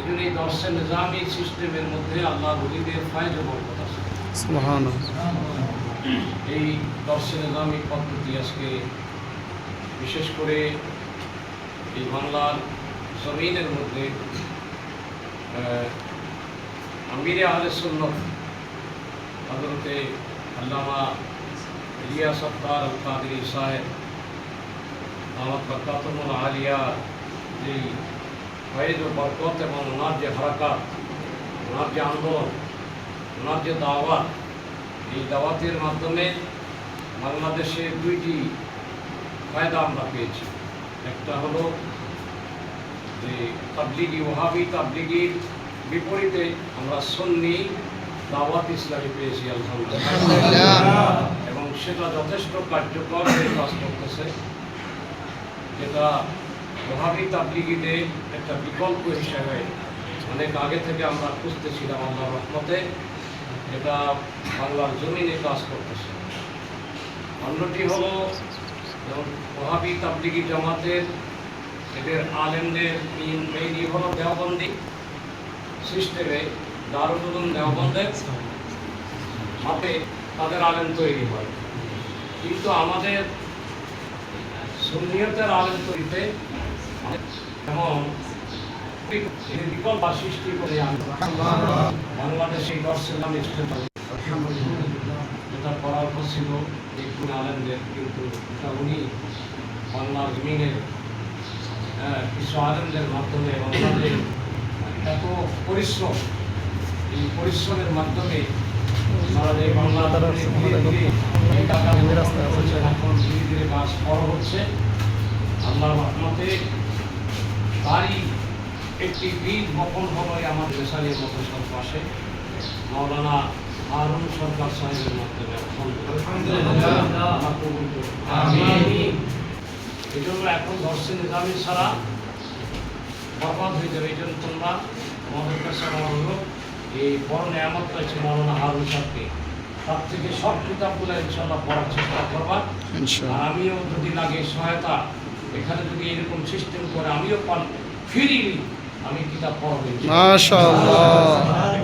জন্য এই দর্শন নিজামী সিস্টেমের মধ্যে আল্লাহ ওলিদের ফায়জ ও বরকত আছে। সুবহানাল্লাহ। এই দর্শন নিজামী পদ্ধতি আজকে বিশেষ করে এই বাংলার জমিনের মধ্যে আমিরে আহলে সুন্নাত হযরতে আল্লামা ইলিয়াস আত্তার আল কাদেরী সাহেব দামাত বরকাতুহুল আলিয়া যে ফয়েজ ও বরকত এবং ওনার যে হারাকাত, ওনার যে আন্দোলন, ওনার যে দাওয়াত, এই দাওয়াতের মাধ্যমে বাংলাদেশে দুইটি ফায়দা আমরা পেয়েছি। একটা হলো যে তাবলিগি ওহাবি তাবলিগির বিপরীতে আমরা সুন্নি দাওয়াত ইসলামী পেয়েছি আলহামদুলিল্লাহ, এবং সেটা যথেষ্ট কার্যকর হয়ে কাজ করতেছে। যেটা ওহাবি তাবলিগিদের একটা বিকল্প হিসেবে অনেক আগে থেকে আমরা খুঁজতেছিলাম, আল্লাহর রহমতে এটা বাংলার জমিনে কাজ করতেছে। অন্যটি হলো যেমন ওহাবি তাবলিগি জামাতের এদের আলেমদের মেইন হলো দেওবন্দি সিস্টেমে, দারুল উলুম দেওবন্দের হাতে তাদের আলেম তৈরি হয়, কিন্তু আমাদের সুন্নিয়তের আলেম তৈরিতে যেমন বিকল্প সৃষ্টি করে বাংলাদেশে দর্শন যেটা করার পর ছিল এই গুণ আলেমদের, কিন্তু এটা উনি বাংলার জমিনের কিছু আলেমদের মাধ্যমে বাংলাদেশ এত পরিশ্রম, এই পরিশ্রমের মাধ্যমে এখন ধীরে ধীরে কাজ বড় হচ্ছে। আল্লাহর রহমতে তারই একটি বীজ বপন হলো আমার দেশালির মতো সব পাশে মাওলানা হারুন সরকার সাহেবের মাধ্যমে। এই জন্য এখন দর্শন নিজামী ছাড়া বরবাদ হয়ে যাবে। এই জন্য তোমরা আমাদের কাছে আমার হলো এই বড় নেয়ামত রয়েছে মাওলানা হারুন সাহেবকে, তার থেকে সব কিতাবগুলো ইনশাআল্লাহ পড়ার চেষ্টা করবা। আর আমিও যদি লাগে সহায়তা, এখানে যদি এরকম সিস্টেম করে আমিও ফিরি আমি কিতাব পড়াবো। মাশাআল্লাহ।